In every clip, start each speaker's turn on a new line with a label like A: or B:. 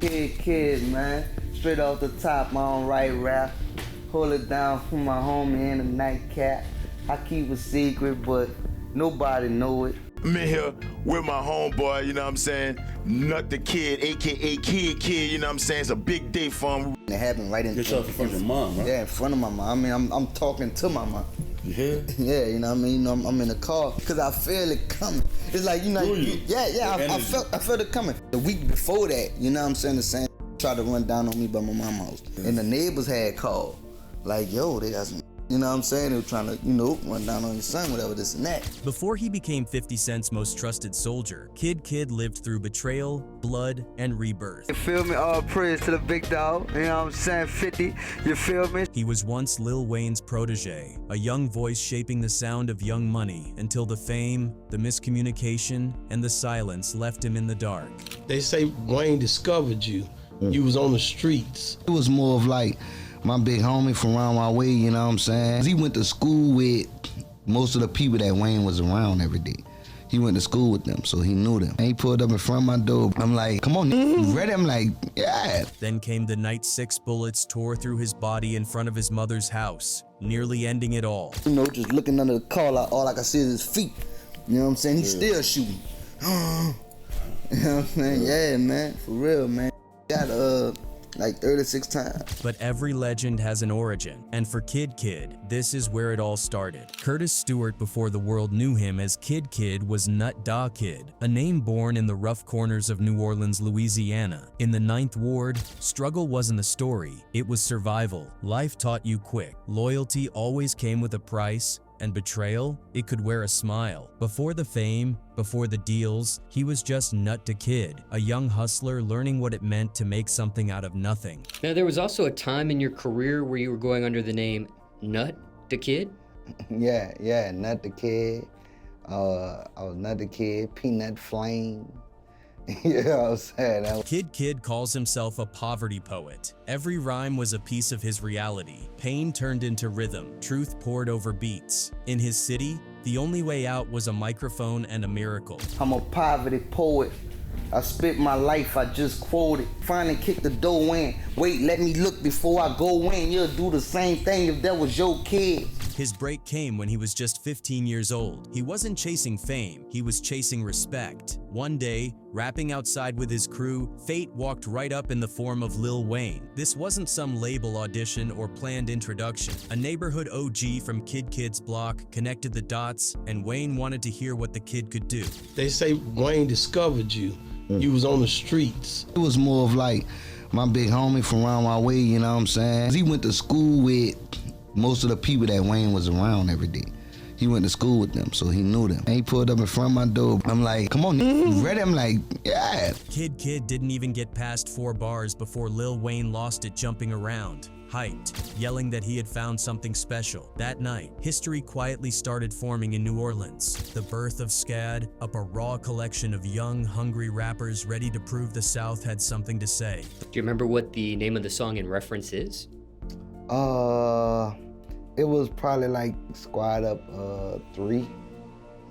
A: Kid, man. Straight off the top, my own right rap. Hold it down for my homie in the nightcap. I keep a secret, but nobody know it.
B: I'm in here with my homeboy, you know what I'm saying? Nutt Da Kidd, aka Kid, you know what I'm saying? It's a big day for him.
A: It happened right in
C: front of your mom, right?
A: Yeah, in front of my mom. I mean, I'm talking to my mom.
C: Yeah?
A: Yeah, you know what I mean? You know, I'm in the car because I feel it coming. It's like, you know, I felt it coming. The week before that, you know what I'm saying, the same tried to run down on me by my mom's house. And the neighbors had called, like, yo, they got some, you know what I'm saying? They were trying to, you know, run down on your son, whatever, this and that.
D: Before he became 50 Cent's most trusted soldier, Kid lived through betrayal, blood, and rebirth.
A: You feel me? All praise to the big dog, you know what I'm saying? 50, you feel me?
D: He was once Lil Wayne's protege, a young voice shaping the sound of Young Money until the fame, the miscommunication, and the silence left him in the dark.
E: They say Wayne discovered you. You was on the streets.
A: It was more of like my big homie from around my way, you know what I'm saying? He went to school with most of the people that Wayne was around every day. He went to school with them, so he knew them. And he pulled up in front of my door. I'm like, come on, you ready? I'm like, yeah.
D: Then came the night 6 bullets tore through his body in front of his mother's house, nearly ending it all.
A: You know, just looking under the car, like, all I can see is his feet. You know what I'm saying? He's still shooting. You know what I'm saying? Yeah, man, for real, man. Got like 36 times.
D: But every legend has an origin, and for Kid, this is where it all started. Curtis Stewart, before the world knew him as Kid, was Nutt Da Kidd, a name born in the rough corners of New Orleans, Louisiana. In the 9th Ward, struggle wasn't the story, it was survival. Life taught you quick. Loyalty always came with a price, and betrayal, it could wear a smile. Before the fame, before the deals, he was just Nutt Da Kidd, a young hustler learning what it meant to make something out of nothing.
F: Now, there was also a time in your career where you were going under the name Nutt Da Kidd?
A: Yeah, Nutt Da Kidd. I was Nutt Da Kidd, Peanut Flame. You know what I'm saying?
D: Kid calls himself a poverty poet. Every rhyme was a piece of his reality. Pain turned into rhythm, truth poured over beats. In his city, the only way out was a microphone and a miracle.
A: I'm a poverty poet. I spit my life, I just quoted. Finally kick the door in. Wait, let me look before I go in. You'll do the same thing if that was your kid.
D: His break came when he was just 15 years old. He wasn't chasing fame, he was chasing respect. One day, rapping outside with his crew, fate walked right up in the form of Lil Wayne. This wasn't some label audition or planned introduction. A neighborhood OG from Kid's block connected the dots, and Wayne wanted to hear what the kid could do.
E: They say Wayne discovered you. You was on the streets.
A: It was more of like my big homie from around my way, you know what I'm saying? He went to school with most of the people that Wayne was around every day. He went to school with them, so he knew them. And he pulled up in front of my door. I'm like, come on, you ready? I'm like, yeah.
D: Kid didn't even get past 4 bars before Lil Wayne lost it jumping around, hyped, yelling that he had found something special. That night, history quietly started forming in New Orleans. The birth of SCAD, up a raw collection of young, hungry rappers ready to prove the South had something to say.
F: Do you remember what the name of the song in reference is?
A: It was probably like Squad Up 3. You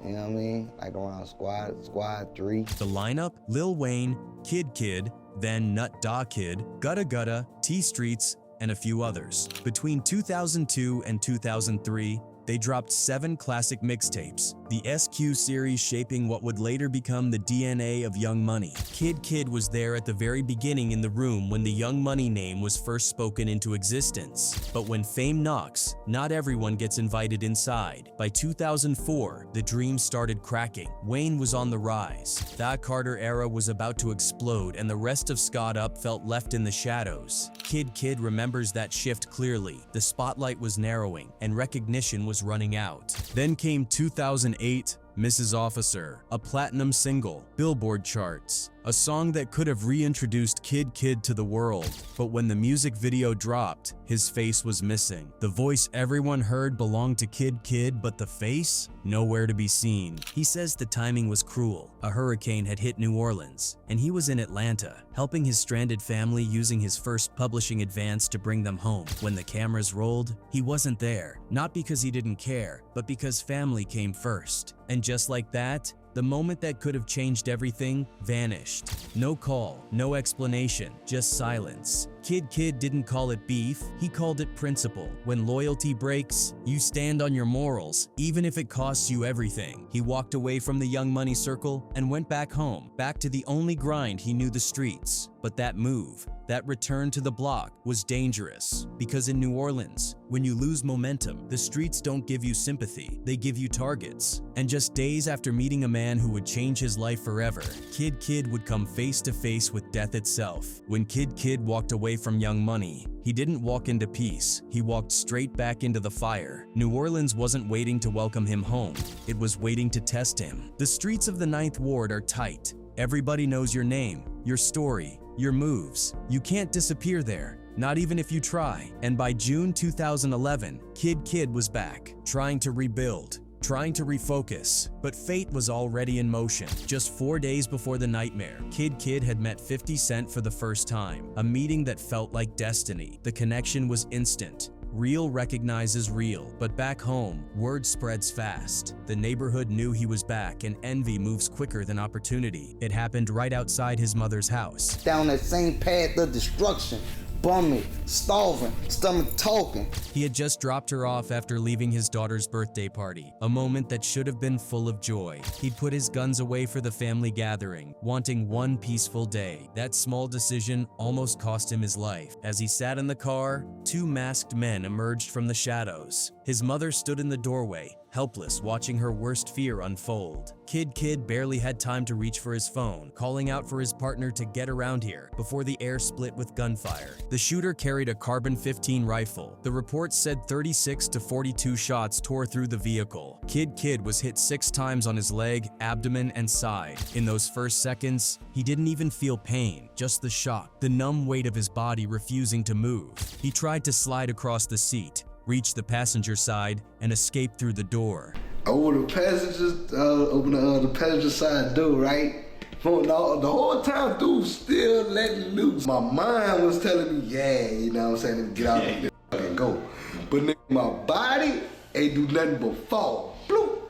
A: know what I mean? Like around Squad 3.
D: The lineup: Lil Wayne, Kid, then Nutt Da Kidd, Gutta, T Streets, and a few others. Between 2002 and 2003, they dropped 7 classic mixtapes, the SQ series shaping what would later become the DNA of Young Money. Kid was there at the very beginning in the room when the Young Money name was first spoken into existence. But when fame knocks, not everyone gets invited inside. By 2004, the dream started cracking. Wayne was on the rise. That Carter era was about to explode, and the rest of Scott Up felt left in the shadows. Kid remembers that shift clearly. The spotlight was narrowing, and recognition was running out. Then came 2008, Mrs. Officer, a platinum single, Billboard charts, a song that could have reintroduced Kid to the world. But when the music video dropped, his face was missing. The voice everyone heard belonged to Kid, but the face? Nowhere to be seen. He says the timing was cruel. A hurricane had hit New Orleans, and he was in Atlanta, helping his stranded family using his first publishing advance to bring them home. When the cameras rolled, he wasn't there, not because he didn't care, but because family came first. And just like that, The moment that could have changed everything vanished. No call, no explanation, just silence. Kid Kidd didn't call it beef, he called it principle. When loyalty breaks, you stand on your morals, even if it costs you everything. He walked away from the Young Money circle and went back home, back to the only grind he knew, the streets. But that move, that return to the block, was dangerous. Because in New Orleans, when you lose momentum, the streets don't give you sympathy, they give you targets. And just days after meeting a man who would change his life forever, Kid Kidd would come face to face with death itself. When Kid Kidd walked away from Young Money, he didn't walk into peace, he walked straight back into the fire. New Orleans wasn't waiting to welcome him home, it was waiting to test him. The streets of the 9th Ward are tight. Everybody knows your name, your story, your moves. You can't disappear there, not even if you try. And by June 2011, Kid Kidd was back, trying to rebuild, trying to refocus, but fate was already in motion. Just 4 days before the nightmare, Kid Kidd had met 50 Cent for the first time, a meeting that felt like destiny. The connection was instant. Real recognizes real, but back home, word spreads fast. The neighborhood knew he was back, and envy moves quicker than opportunity. It happened right outside his mother's house.
A: Down that same path of destruction, bumming, starving, stomach talking.
D: He had just dropped her off after leaving his daughter's birthday party, a moment that should have been full of joy. He'd put his guns away for the family gathering, wanting one peaceful day. That small decision almost cost him his life. As he sat in the car, 2 masked men emerged from the shadows. His mother stood in the doorway, helpless, watching her worst fear unfold. Kid Kidd barely had time to reach for his phone, calling out for his partner to get around here before the air split with gunfire. The shooter carried a carbon 15 rifle. The report said 36 to 42 shots tore through the vehicle. Kid Kidd was hit 6 times on his leg, abdomen, and side. In those first seconds, he didn't even feel pain, just the shock, the numb weight of his body refusing to move. He tried to slide across the seat, reach the passenger side, and escape through the door.
C: I opened the passenger side door, right? The whole time, dude still letting loose. My mind was telling me, yeah, you know what I'm saying, get out of there and go. But nigga, my body ain't do nothing but fall. Bloop.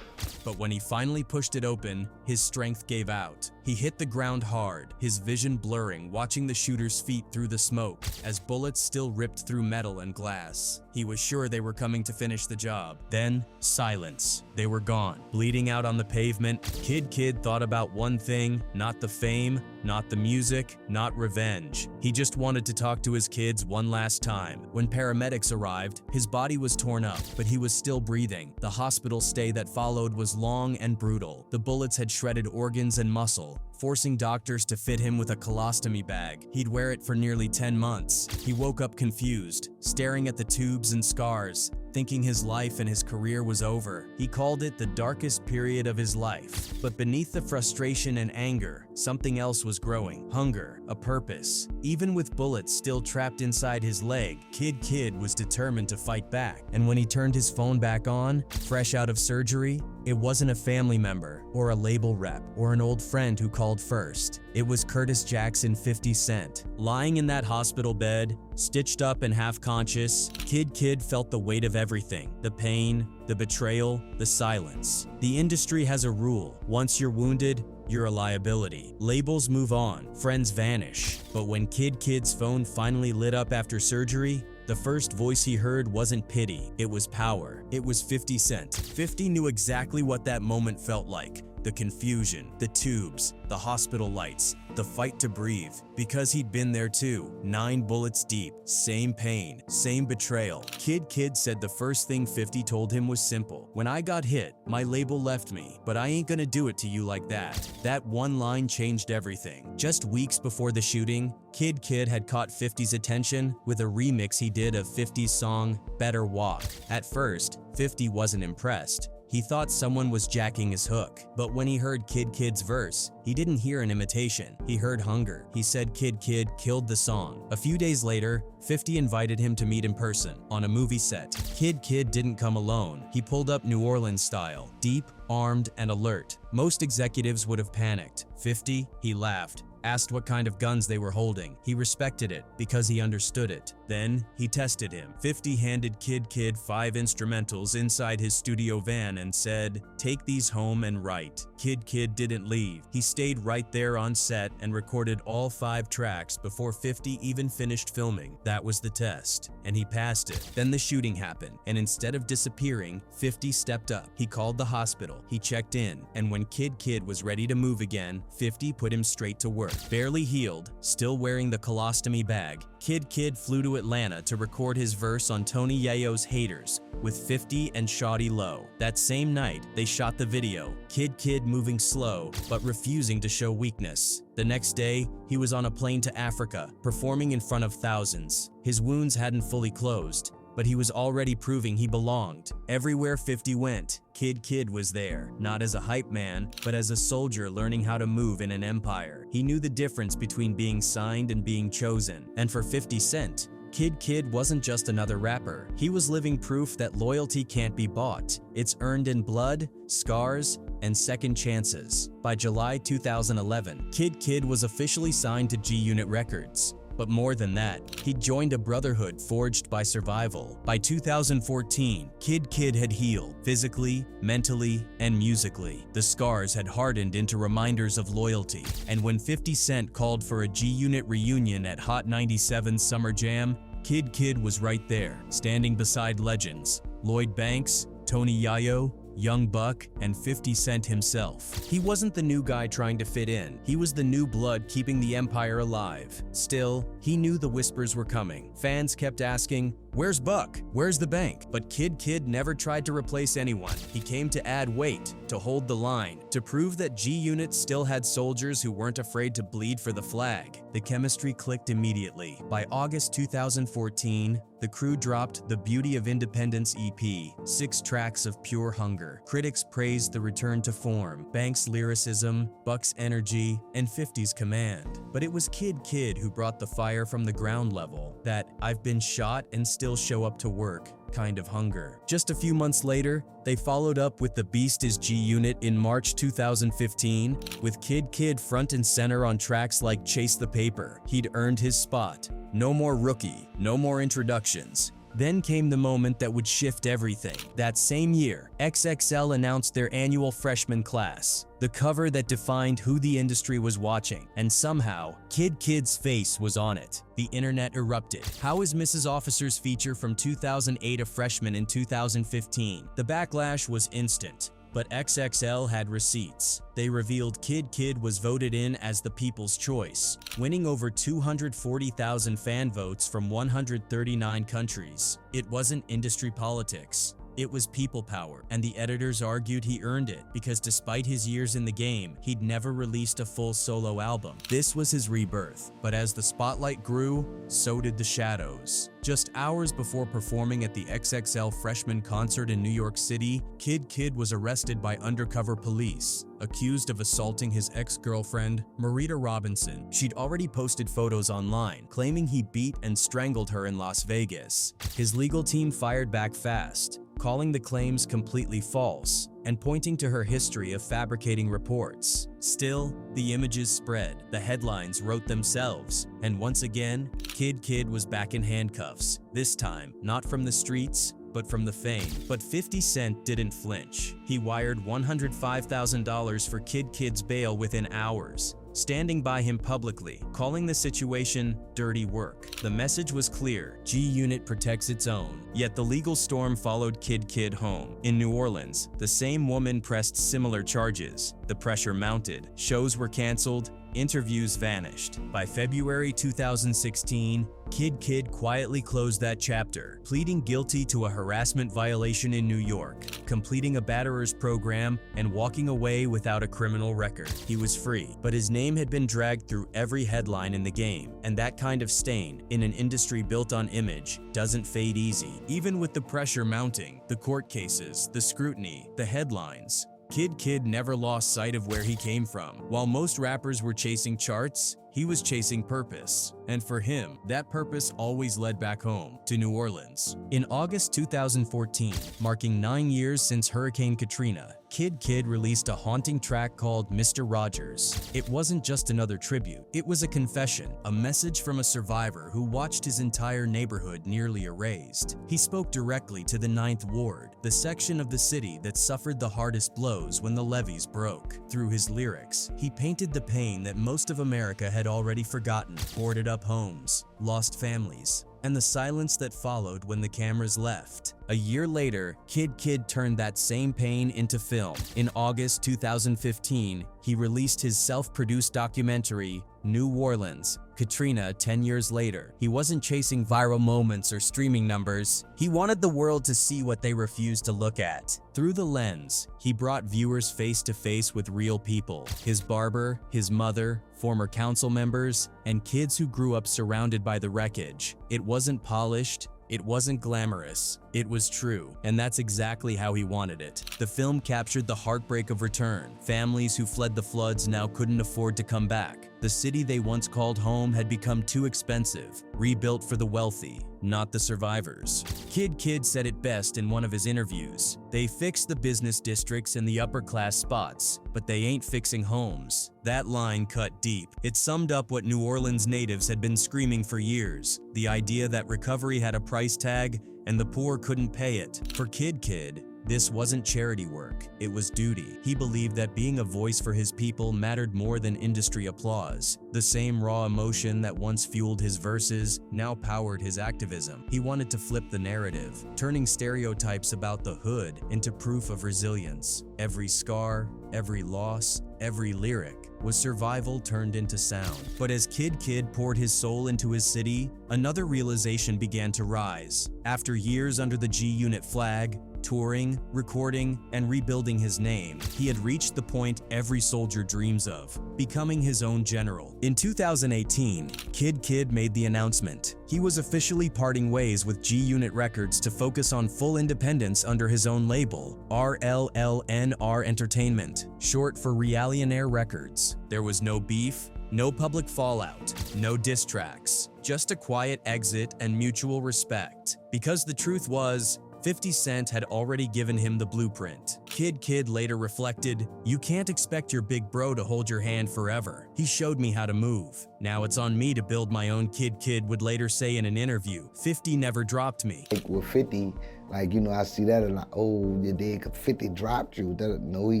D: But when he finally pushed it open, his strength gave out. He hit the ground hard, his vision blurring, watching the shooter's feet through the smoke, as bullets still ripped through metal and glass. He was sure they were coming to finish the job. Then, silence. They were gone. Bleeding out on the pavement, Kid Kidd thought about one thing, not the fame, not the music, not revenge. He just wanted to talk to his kids one last time. When paramedics arrived, his body was torn up, but he was still breathing. The hospital stay that followed was long and brutal. The bullets had shredded organs and muscle, forcing doctors to fit him with a colostomy bag. He'd wear it for nearly 10 months. He woke up confused, staring at the tubes and scars, thinking his life and his career was over. He called it the darkest period of his life. But beneath the frustration and anger, something else was growing. Hunger, a purpose. Even with bullets still trapped inside his leg, Kid Kidd was determined to fight back. And when he turned his phone back on, fresh out of surgery, it wasn't a family member or a label rep or an old friend who called first. It was Curtis Jackson, 50 Cent. Lying in that hospital bed, stitched up and half conscious, Kid Kidd felt the weight of everything. The pain, the betrayal, the silence. The industry has a rule. Once you're wounded, you're a liability. Labels move on, friends vanish. But when Kid Kidd's phone finally lit up after surgery, the first voice he heard wasn't pity, it was power. It was 50 Cent. 50 knew exactly what that moment felt like. The confusion, the tubes, the hospital lights, the fight to breathe. Because he'd been there too. 9 bullets deep, same pain, same betrayal. Kid Kidd said the first thing 50 told him was simple. When I got hit, my label left me, but I ain't gonna do it to you like that. That one line changed everything. Just weeks before the shooting, Kid Kidd had caught 50's attention with a remix he did of 50's song, Better Walk. At first, 50 wasn't impressed. He thought someone was jacking his hook. But when he heard Kid Kidd's verse, he didn't hear an imitation. He heard hunger. He said Kid Kidd killed the song. A few days later, 50 invited him to meet in person on a movie set. Kid Kidd didn't come alone. He pulled up New Orleans style, deep, armed, and alert. Most executives would have panicked. 50, he laughed. asked what kind of guns they were holding. He respected it because he understood it. Then he tested him. 50 handed Kid Kidd 5 instrumentals inside his studio van and said, "Take these home and write." Kid Kidd didn't leave. He stayed right there on set and recorded all 5 tracks before 50 even finished filming. That was the test, and he passed it. Then the shooting happened, and instead of disappearing, 50 stepped up. He called the hospital. He checked in, and when Kid Kidd was ready to move again, 50 put him straight to work. Barely healed, still wearing the colostomy bag, Kid Kidd flew to Atlanta to record his verse on Tony Yayo's Haters with 50 and Shawty Low. That same night, they shot the video, Kid Kidd moving slow but refusing to show weakness. The next day, he was on a plane to Africa, performing in front of thousands. His wounds hadn't fully closed, but he was already proving he belonged. Everywhere 50 went, Kid Kidd was there, not as a hype man, but as a soldier learning how to move in an empire. He knew the difference between being signed and being chosen. And for 50 Cent, Kid Kidd wasn't just another rapper. He was living proof that loyalty can't be bought. It's earned in blood, scars, and second chances. By July 2011, Kid Kidd was officially signed to G-Unit Records. But more than that, he joined a brotherhood forged by survival. By 2014, Kid Kidd had healed, physically, mentally, and musically. The scars had hardened into reminders of loyalty. And when 50 Cent called for a G-Unit reunion at Hot 97's Summer Jam, Kid Kidd was right there, standing beside legends Lloyd Banks, Tony Yayo, Young Buck, and 50 Cent himself. He wasn't the new guy trying to fit in. He was the new blood keeping the empire alive. Still, he knew the whispers were coming. Fans kept asking, "Where's Buck? Where's the bank?" But Kid Kidd never tried to replace anyone. He came to add weight, to hold the line, to prove that G-Unit still had soldiers who weren't afraid to bleed for the flag. The chemistry clicked immediately. By August 2014, the crew dropped The Beauty of Independence EP, 6 tracks of pure hunger. Critics praised the return to form, Banks' lyricism, Buck's energy, and 50's command. But it was Kid Kidd who brought the fire from the ground level, that "I've been shot and still show up to work" kind of hunger. Just a few months later, they followed up with The Beast is G-Unit in March 2015, with Kid Kidd front and center on tracks like Chase the Paper. He'd earned his spot. No more rookie, no more introductions. Then came the moment that would shift everything. That same year, XXL announced their annual freshman class, the cover that defined who the industry was watching, and somehow, Kid Kidd's face was on it. The internet erupted. How is Mrs. Officer's feature from 2008 a freshman in 2015? The backlash was instant. But XXL had receipts. They revealed Kid Kidd was voted in as the people's choice, winning over 240,000 fan votes from 139 countries. It wasn't industry politics. It was people power, and the editors argued he earned it because despite his years in the game, he'd never released a full solo album. This was his rebirth, but as the spotlight grew, so did the shadows. Just hours before performing at the XXL freshman concert in New York City, Kid Kidd was arrested by undercover police, accused of assaulting his ex-girlfriend, Marita Robinson. She'd already posted photos online, claiming he beat and strangled her in Las Vegas. His legal team fired back fast, calling the claims completely false, and pointing to her history of fabricating reports. Still, the images spread, the headlines wrote themselves, and once again, Kid Kidd was back in handcuffs, this time not from the streets, but from the fame. But 50 Cent didn't flinch. He wired $105,000 for Kid Kidd's bail within hours, standing by him publicly, calling the situation dirty work. The message was clear: G-Unit protects its own. Yet the legal storm followed Kid Kidd home. In New Orleans, the same woman pressed similar charges. The pressure mounted. Shows were canceled. Interviews vanished. By February 2016, Kid Kidd quietly closed that chapter, pleading guilty to a harassment violation in New York, completing a batterer's program, and walking away without a criminal record. He was free, but his name had been dragged through every headline in the game, and that kind of stain, in an industry built on image, doesn't fade easy. Even with the pressure mounting, the court cases, the scrutiny, the headlines, Kid Kidd never lost sight of where he came from. While most rappers were chasing charts, He was chasing purpose, and for him, that purpose always led back home to New Orleans. In August 2014, marking 9 years since Hurricane Katrina, Kid Kidd released a haunting track called Mr. Rogers. It wasn't just another tribute, it was a confession, a message from a survivor who watched his entire neighborhood nearly erased. He spoke directly to the 9th Ward, the section of the city that suffered the hardest blows when the levees broke. Through his lyrics, he painted the pain that most of America had already forgotten: boarded up homes, lost families, and the silence that followed when the cameras left. A year later, Kid Kidd turned that same pain into film. In August 2015, he released his self-produced documentary, New Orleans, Katrina 10 years later. He wasn't chasing viral moments or streaming numbers. He wanted the world to see what they refused to look at. Through the lens, he brought viewers face to face with real people: his barber, his mother, former council members, and kids who grew up surrounded by the wreckage. It wasn't polished, it wasn't glamorous, it was true, and that's exactly how he wanted it. The film captured the heartbreak of return. Families who fled the floods now couldn't afford to come back. The city they once called home had become too expensive, rebuilt for the wealthy, not the survivors. Kid Kidd said it best in one of his interviews: "They fixed the business districts and the upper class spots, but they ain't fixing homes." That line cut deep. It summed up what New Orleans natives had been screaming for years: the idea that recovery had a price tag and the poor couldn't pay it. For Kid Kidd, this wasn't charity work, it was duty. He believed that being a voice for his people mattered more than industry applause. The same raw emotion that once fueled his verses now powered his activism. He wanted to flip the narrative, turning stereotypes about the hood into proof of resilience. Every scar, every loss, every lyric was survival turned into sound. But as Kid Kidd poured his soul into his city, another realization began to rise. After years under the G-Unit flag, touring, recording, and rebuilding his name, he had reached the point every soldier dreams of: becoming his own general. In 2018, Kid Kidd made the announcement. He was officially parting ways with G-Unit Records to focus on full independence under his own label, RLLNR Entertainment, short for Reallionaire Records. There was no beef, no public fallout, no diss tracks, just a quiet exit and mutual respect. Because the truth was, 50 Cent had already given him the blueprint. Kid Kidd later reflected, "You can't expect your big bro to hold your hand forever. He showed me how to move. Now it's on me to build my own." Kid Kidd would later say in an interview, "50 never dropped me."
C: Like with 50, like, you know, I see that and like, oh, you did, 'cause 50 dropped you. No, he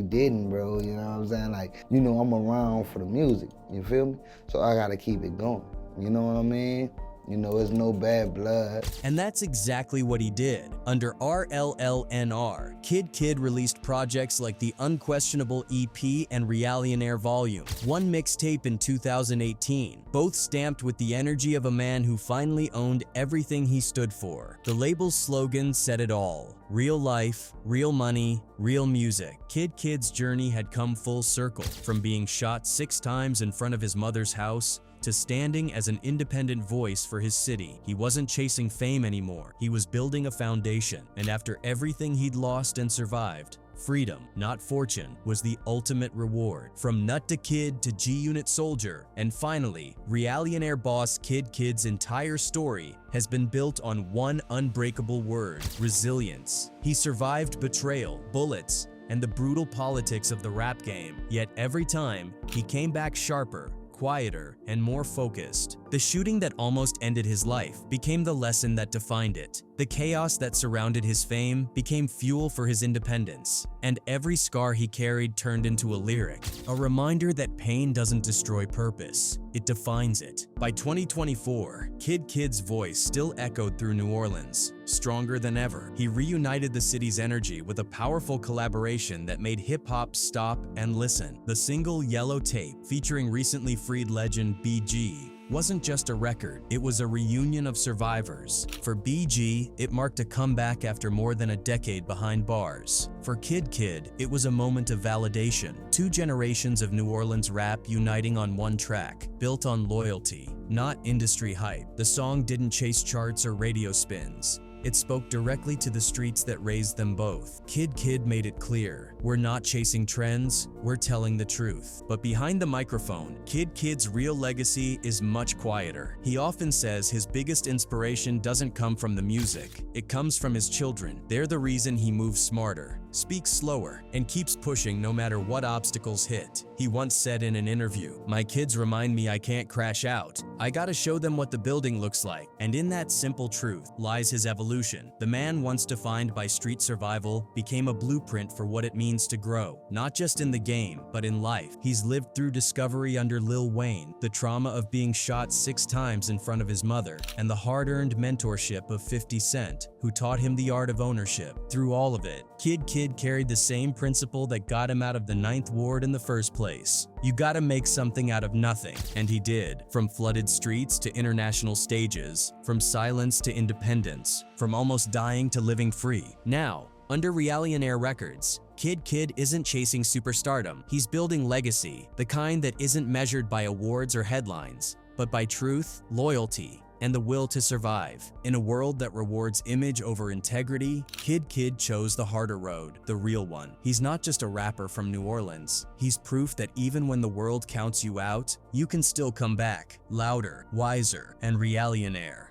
C: didn't, bro, you know what I'm saying? Like, you know, I'm around for the music, you feel me? So I gotta keep it going, you know what I mean? You know, it's no bad blood.
D: And that's exactly what he did. Under RLLNR, Kid Kidd released projects like the Unquestionable EP and Reallionaire Volume, one mixtape in 2018, both stamped with the energy of a man who finally owned everything he stood for. The label's slogan said it all: real life, real money, real music. Kid Kidd's journey had come full circle, from being shot 6 times in front of his mother's house to standing as an independent voice for his city. He wasn't chasing fame anymore. He was building a foundation, and after everything he'd lost and survived, freedom, not fortune, was the ultimate reward. From Nutt Da Kidd to G-Unit soldier, and finally, Reallionaire boss Kid Kidd's entire story has been built on one unbreakable word: resilience. He survived betrayal, bullets, and the brutal politics of the rap game, yet every time, he came back sharper, quieter, and more focused. The shooting that almost ended his life became the lesson that defined it. The chaos that surrounded his fame became fuel for his independence, and every scar he carried turned into a lyric, a reminder that pain doesn't destroy purpose, it defines it. By 2024, Kid Kidd's voice still echoed through New Orleans, stronger than ever. He reunited the city's energy with a powerful collaboration that made hip-hop stop and listen. The single Yellow Tape, featuring recently freed legend BG, wasn't just a record, it was a reunion of survivors. For BG, it marked a comeback after more than a decade behind bars. For Kid Kidd, it was a moment of validation. 2 generations of New Orleans rap uniting on one track, built on loyalty, not industry hype. The song didn't chase charts or radio spins. It spoke directly to the streets that raised them both. Kid Kidd made it clear, We're not chasing trends, we're telling the truth. But behind the microphone, Kid Kid's real legacy is much quieter. He often says his biggest inspiration doesn't come from the music, it comes from his children. They're the reason he moves smarter, speaks slower, and keeps pushing no matter what obstacles hit. He once said in an interview, "My kids remind me I can't crash out. I gotta show them what the building looks like." And in that simple truth lies his evolution. The man once defined by street survival became a blueprint for what it means to grow, not just in the game, but in life. He's lived through discovery under Lil Wayne, the trauma of being shot 6 times in front of his mother, and the hard-earned mentorship of 50 Cent, who taught him the art of ownership. Through all of it, Kid Kid carried the same principle that got him out of the 9th Ward in the first place. You gotta make something out of nothing, and he did. From flooded streets to international stages, from silence to independence, from almost dying to living free. Now, under Reallionaire Records, Kid Kid isn't chasing superstardom, he's building legacy, the kind that isn't measured by awards or headlines, but by truth, loyalty, and the will to survive. In a world that rewards image over integrity, Kid Kid chose the harder road, the real one. He's not just a rapper from New Orleans, he's proof that even when the world counts you out, you can still come back, louder, wiser, and Reallionaire.